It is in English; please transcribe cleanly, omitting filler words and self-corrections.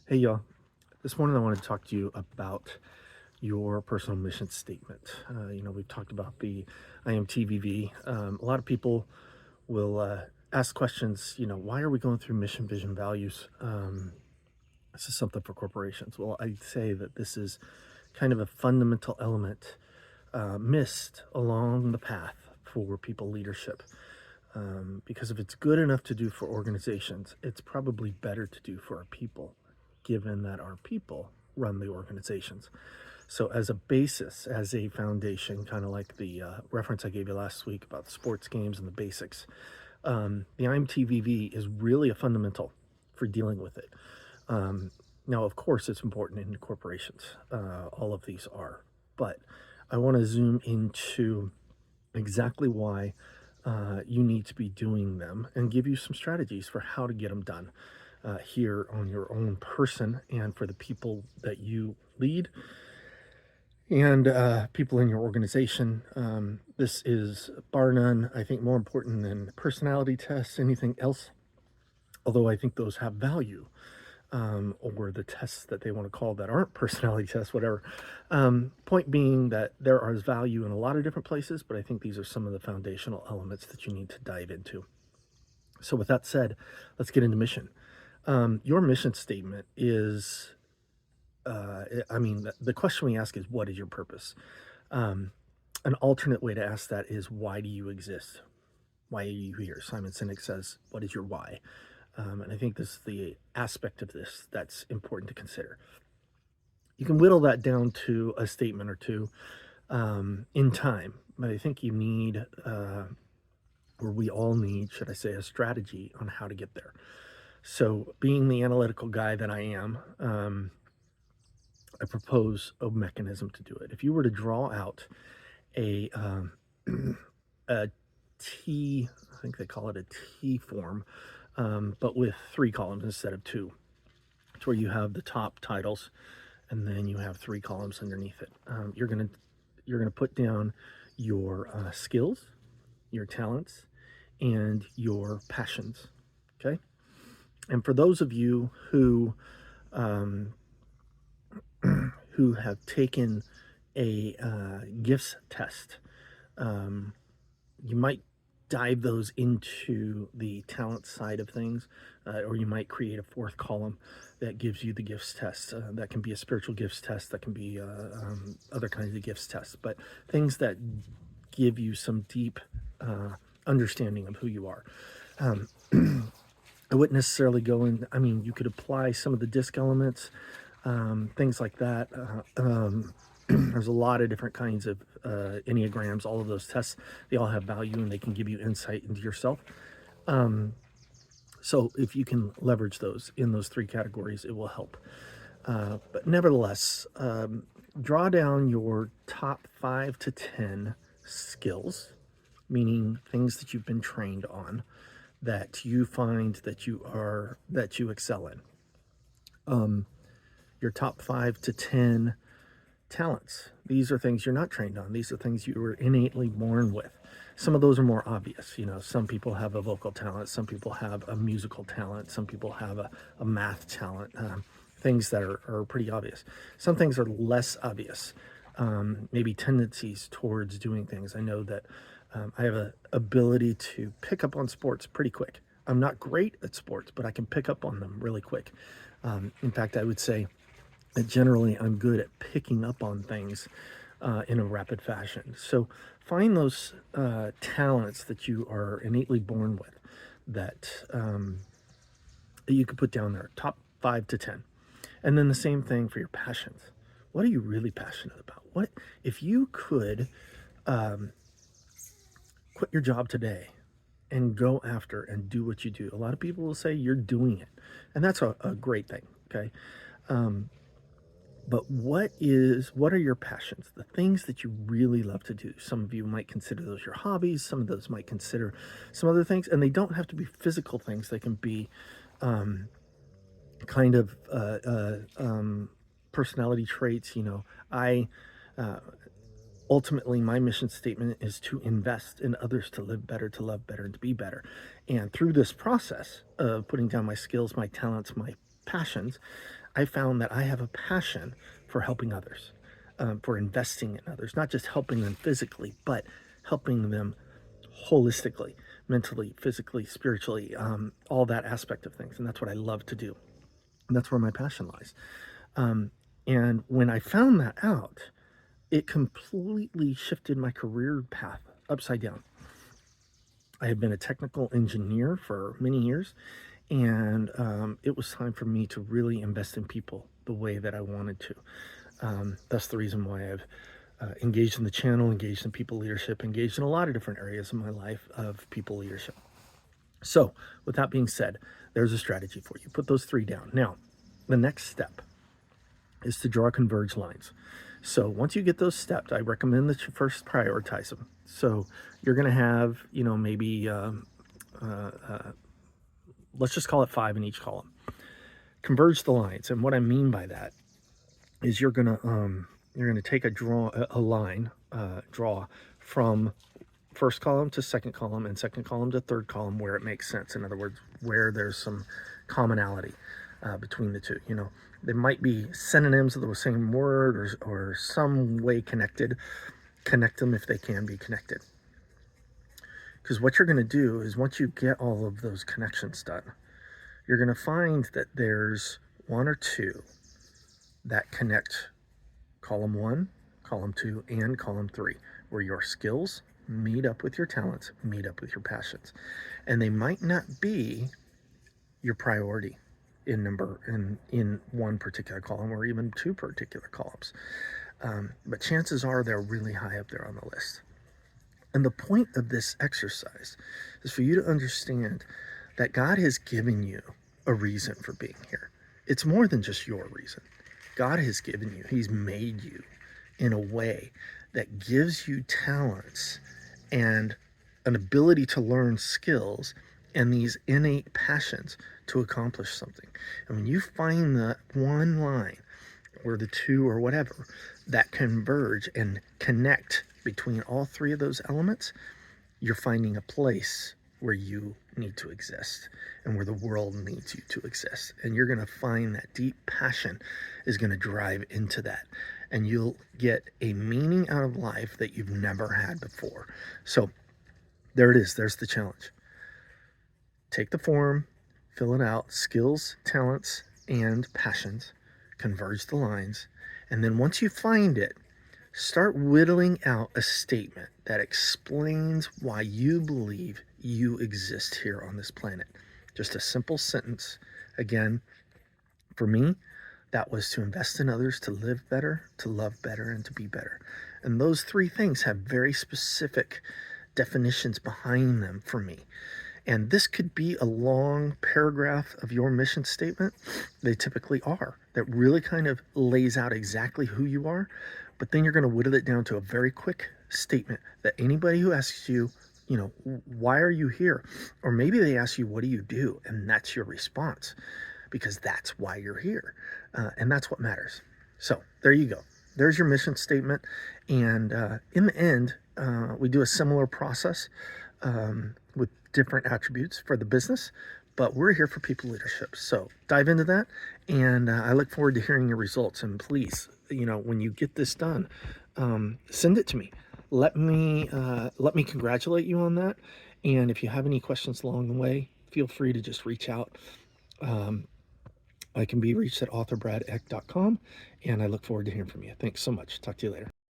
Hey, y'all. This morning I want to talk to you about your personal mission statement. We've talked about the IMTVV. A lot of people will ask questions, why are we going through mission, vision, values? This is something for corporations. Well, I'd say that this is kind of a fundamental element missed along the path for people leadership. Because if it's good enough to do for organizations, it's probably better to do for our people, given that our people run the organizations. So, as a basis, as a foundation, kind of like the reference I gave you last week about the sports games and the basics, the IMTVV is really a fundamental for dealing with it. Now, of course, it's important in corporations. All of these are. But I want to zoom into exactly why you need to be doing them and give you some strategies for how to get them done here on your own person and for the people that you lead and people in your organization. This is, bar none, I think more important than personality tests, anything else, although I think those have value. Or the tests that they want to call that aren't personality tests, whatever. Point being that there is value in a lot of different places, but I think these are some of the foundational elements that you need to dive into. So, with that said, let's get into mission. Your mission statement is, the question we ask is, what is your purpose? An alternate way to ask that is, why do you exist? Why are you here? Simon Sinek says, what is your why? And I think this is the aspect of this that's important to consider. You can whittle that down to a statement or two in time, but I think you need, or we all need, should I say, a strategy on how to get there. So, being the analytical guy that I am, I propose a mechanism to do it. If you were to draw out a a T, I think they call it a T form, but with 3 columns instead of 2. It's where you have the top titles, and then you have 3 columns underneath it. You're gonna put down your skills, your talents, and your passions. Okay, and for those of you who have taken a gifts test, you might dive those into the talent side of things, or you might create a 4th column that gives you the gifts test. That can be a spiritual gifts test, that can be other kinds of gifts tests, but things that give you some deep understanding of who you are. I wouldn't necessarily go in, you could apply some of the disc elements, things like that. There's a lot of different kinds of Enneagrams, all of those tests. They all have value and they can give you insight into yourself. So if you can leverage those in those 3 categories, it will help. But nevertheless, draw down your top 5 to 10 skills, meaning things that you've been trained on, that you find that you excel in. Your top 5 to 10 talents. These are things you're not trained on. These are things you were innately born with. Some of those are more obvious. Some people have a vocal talent, some people have a musical talent, some people have a math talent, things that are pretty obvious. Some things are less obvious, maybe tendencies towards doing things. I know that I have an ability to pick up on sports pretty quick. I'm not great at sports, but I can pick up on them really quick. In fact, I would say that generally I'm good at picking up on things in a rapid fashion. So find those talents that you are innately born with that you could put down there, top 5 to 10. And then the same thing for your passions. What are you really passionate about? What if you could quit your job today and go after and do what you do? A lot of people will say you're doing it, and that's a great thing. Okay. But what are your passions? The things that you really love to do. Some of you might consider those your hobbies. Some of those might consider some other things, and they don't have to be physical things. They can be kind of personality traits. Ultimately, my mission statement is to invest in others to live better, to love better, and to be better. And through this process of putting down my skills, my talents, my passions, I found that I have a passion for helping others, for investing in others, not just helping them physically, but helping them holistically, mentally, physically, spiritually, all that aspect of things. And that's what I love to do. And that's where my passion lies. Um, and when I found that out, it completely shifted my career path upside down. I had been a technical engineer for many years, and it was time for me to really invest in people the way that I wanted to. That's the reason why I've engaged in the channel, engaged in people leadership, engaged in a lot of different areas in my life of people leadership. So, with that being said, there's a strategy for you. Put those three down. Now, the next step is to draw converge lines. So once you get those stepped, I recommend that you first prioritize them. So you're going to have, maybe, let's just call it 5 in each column. Converge the lines. And what I mean by that is you're going to take a line, draw from first column to second column and second column to third column where it makes sense. In other words, where there's some commonality between the two. They might be synonyms of the same word or some way connected. Connect them if they can be connected. Because what you're going to do is once you get all of those connections done, you're going to find that there's one or two that connect column 1, column 2, and column 3, where your skills meet up with your talents, meet up with your passions. And they might not be your priority in one particular column or even 2 particular columns. But chances are they're really high up there on the list. And the point of this exercise is for you to understand that God has given you a reason for being here. It's more than just your reason. God has given you, He's made you in a way that gives you talents and an ability to learn skills and these innate passions to accomplish something. And when you find that one line or the 2 or whatever that converge and connect between all 3 of those elements, you're finding a place where you need to exist and where the world needs you to exist. And you're going to find that deep passion is going to drive into that. And you'll get a meaning out of life that you've never had before. So there it is. There's the challenge. Take the form, fill it out, skills, talents, and passions, converge the lines, and then once you find it, start whittling out a statement that explains why you believe you exist here on this planet. Just a simple sentence. Again, for me, that was to invest in others, to live better, to love better, and to be better. And those 3 things have very specific definitions behind them for me. And this could be a long paragraph of your mission statement. They typically are. That really kind of lays out exactly who you are. But then you're going to whittle it down to a very quick statement that anybody who asks you, why are you here? Or maybe they ask you, what do you do? And that's your response, because that's why you're here. And that's what matters. So there you go. There's your mission statement. And in the end, we do a similar process with different attributes for the business, but we're here for people leadership. So dive into that, and I look forward to hearing your results. And please, when you get this done, send it to me. Let me congratulate you on that. And if you have any questions along the way, feel free to just reach out. I can be reached at authorbradeck.com, and I look forward to hearing from you. Thanks so much. Talk to you later.